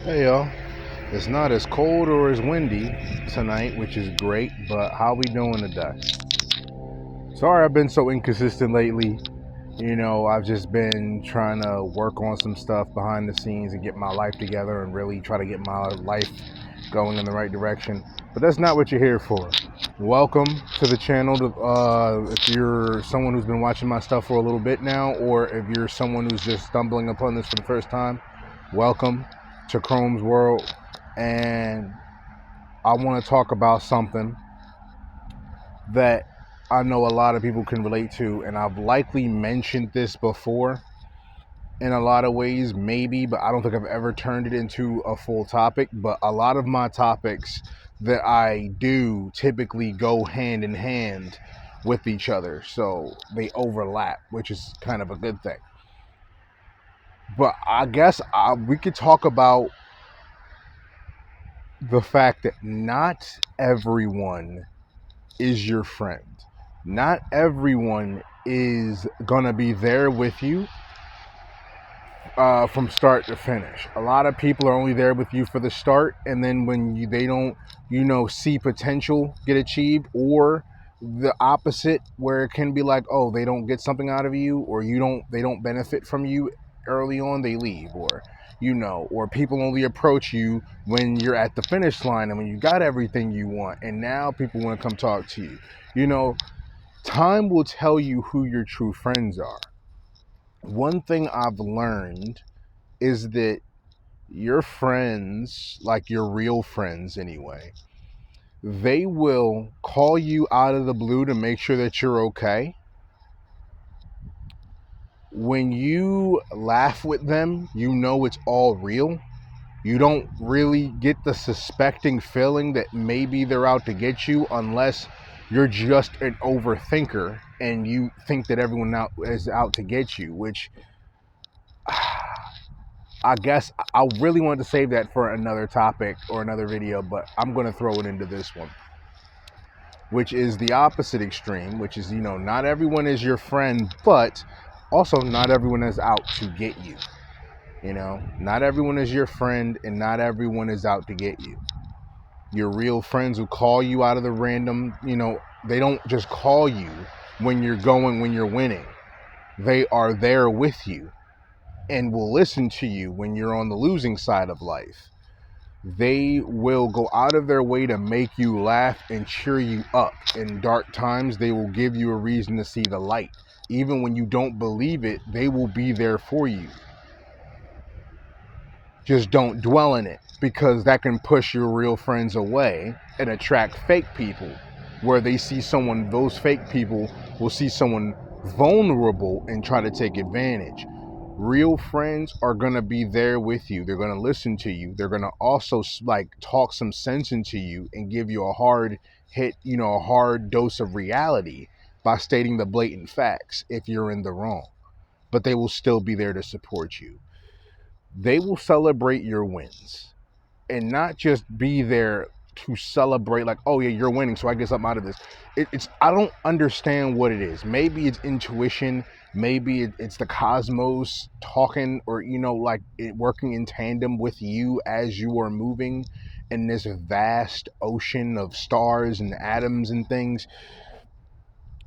Hey y'all, it's not as cold or as windy tonight, which is great, but how we doing today? Sorry I've been so inconsistent lately. I've just been trying to work on some stuff behind the scenes and get my life together and really try to get my life going in the right direction. But that's not what you're here for. Welcome to the channel. If you're someone who's been watching my stuff for a little bit now, or if you're someone who's just stumbling upon this for the first time, welcome to Chrome's World. And I want to talk about something that I know a lot of people can relate to, and I've likely mentioned this before in a lot of ways, maybe, but I don't think I've ever turned it into a full topic. But a lot of my topics that I do typically go hand in hand with each other, so they overlap, which is kind of a good thing. But I guess we could talk about the fact that not everyone is your friend. Not everyone is gonna be there with you from start to finish. A lot of people are only there with you for the start, and then when they don't, see potential get achieved, or the opposite, where it can be like, oh, they don't get something out of you, or they don't benefit from you early on, they leave, or people only approach you when you're at the finish line and when you got everything you want, and now people want to come talk to you. Time will tell you who your true friends are. One thing I've learned is that your friends, like your real friends anyway, they will call you out of the blue to make sure that you're okay. When you laugh with them, it's all real. You don't really get the suspecting feeling that maybe they're out to get you, unless you're just an overthinker and you think that everyone is out to get you, which I guess I really wanted to save that for another topic or another video, but I'm going to throw it into this one, which is the opposite extreme, which is, not everyone is your friend, but also not everyone is out to get you. Not everyone is your friend, and not everyone is out to get you. Your real friends who call you out of the random, they don't just call you when you're winning. They are there with you and will listen to you when you're on the losing side of life. They will go out of their way to make you laugh and cheer you up. In dark times, they will give you a reason to see the light. Even when you don't believe it, they will be there for you. Just don't dwell in it, because that can push your real friends away and attract fake people, where those fake people will see someone vulnerable and try to take advantage. Real friends are going to be there with you. They're going to listen to you. They're going to also talk some sense into you and give you a hard hit, a hard dose of reality by stating the blatant facts if you're in the wrong. But they will still be there to support you. They will celebrate your wins and not just be there to celebrate like, oh yeah, you're winning, so I get something out of this. It's I don't understand what it is. Maybe it's intuition. Maybe it's the cosmos talking, or working in tandem with you as you are moving in this vast ocean of stars and atoms and things.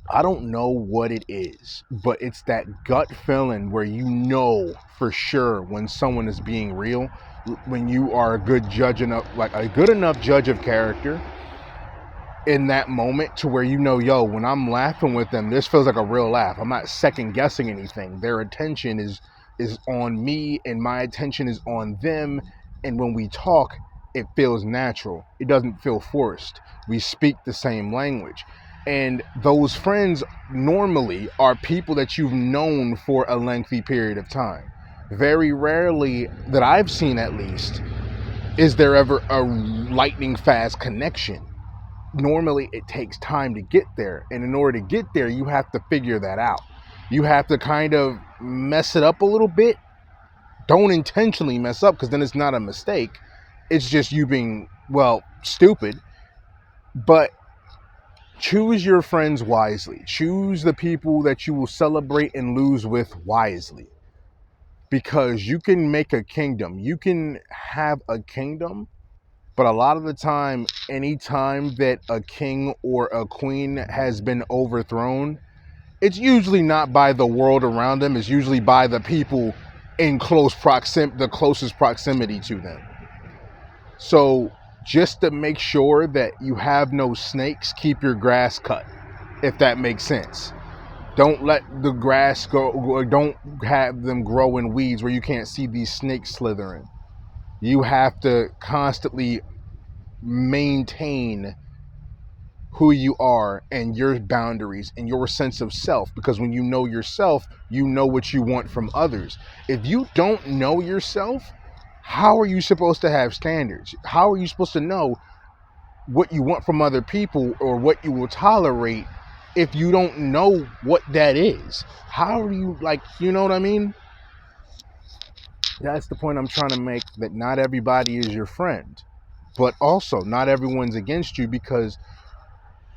I don't know what it is, but it's that gut feeling where for sure when someone is being real, when you are a good judge enough, like a good enough judge of character in that moment, to where yo, when I'm laughing with them, this feels like a real laugh. I'm not second guessing anything. Their attention is on me and my attention is on them, and when we talk, it feels natural. It doesn't feel forced. We speak the same language. And those friends normally are people that you've known for a lengthy period of time. Very rarely, that I've seen at least, is there ever a lightning fast connection. Normally it takes time to get there, and in order to get there, you have to figure that out. You have to kind of mess it up a little bit. Don't intentionally mess up, because then it's not a mistake. It's just you being, stupid. But choose your friends wisely. Choose the people that you will celebrate and lose with wisely. because you can make a kingdom. You can have a kingdom, but a lot of the time, any time that a king or a queen has been overthrown, it's usually not by the world around them. It's usually by the people in the closest proximity to them. So just to make sure that you have no snakes, keep your grass cut, if that makes sense. Don't let the grass go, don't have them grow in weeds where you can't see these snakes slithering. You have to constantly maintain who you are and your boundaries and your sense of self, because when you know yourself, you know what you want from others. If you don't know yourself, how are you supposed to have standards? How are you supposed to know what you want from other people or what you will tolerate if you don't know what that is? How are you, like, you know what I mean? That's the point I'm trying to make, that not everybody is your friend, but also not everyone's against you, because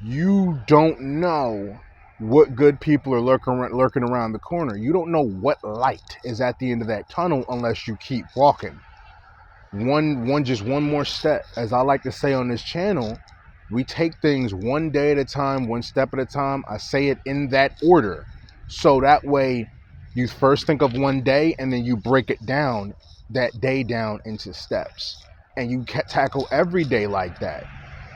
you don't know what good people are lurking around the corner. You don't know what light is at the end of that tunnel unless you keep walking. Just one more step. As I like to say on this channel, we take things one day at a time, one step at a time. I say it in that order. So that way you first think of one day and then you break it down, that day down into steps. And you tackle every day like that.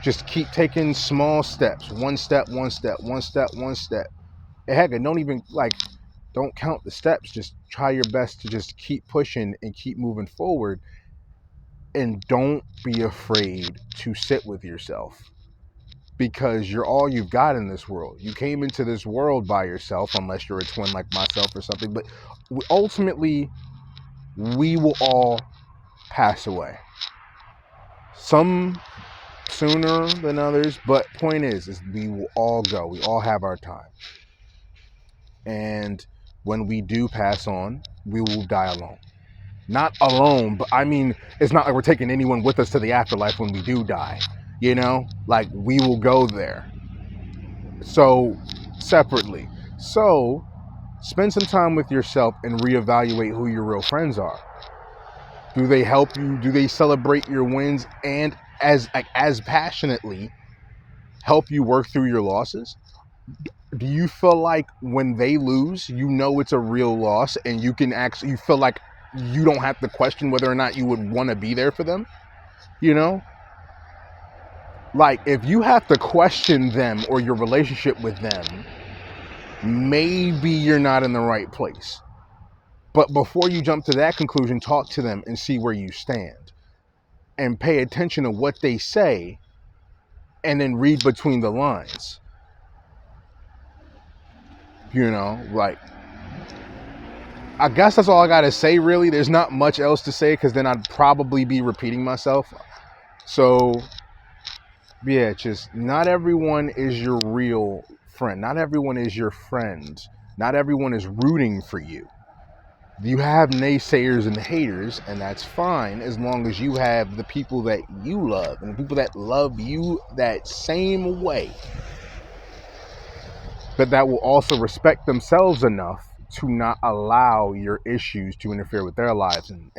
Just keep taking small steps. One step, one step, one step, one step. And heck, and don't count the steps. Just try your best to just keep pushing and keep moving forward. And don't be afraid to sit with yourself, because you're all you've got in this world. You came into this world by yourself, unless you're a twin like myself or something. But ultimately, we will all pass away. Some sooner than others, but point is we will all go. We all have our time. And when we do pass on, we will die alone. Not alone, but I mean, it's not like we're taking anyone with us to the afterlife when we do die. You know, like, we will go there. So, separately. So, spend some time with yourself and reevaluate who your real friends are. Do they help you? Do they celebrate your wins and as passionately help you work through your losses? Do you feel like when they lose, you know it's a real loss, and you feel like you don't have to question whether or not you would want to be there for them? You know? Like, if you have to question them or your relationship with them, maybe you're not in the right place. But before you jump to that conclusion, talk to them and see where you stand. And pay attention to what they say, and then read between the lines. You know, like, I guess that's all I gotta say, really. There's not much else to say, because then I'd probably be repeating myself. So, yeah, just not everyone is your real friend. Not everyone is your friend. Not everyone is rooting for you. You have naysayers and haters, and that's fine, as long as you have the people that you love and the people that love you that same way, but that will also respect themselves enough to not allow your issues to interfere with their lives, and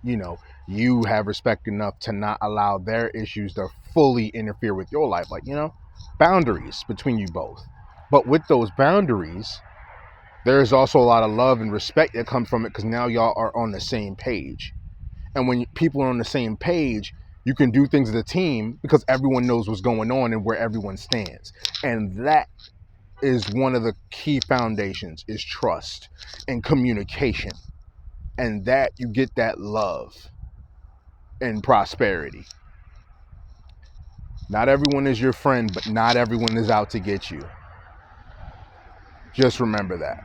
you know, you have respect enough to not allow their issues to fully interfere with your life. Like, you know, boundaries between you both. But with those boundaries, there's also a lot of love and respect that comes from it, because now y'all are on the same page. And when people are on the same page, you can do things as a team because everyone knows what's going on and where everyone stands. And that is one of the key foundations, is trust and communication. And that you get that love and prosperity. Not everyone is your friend, but not everyone is out to get you. Just remember that.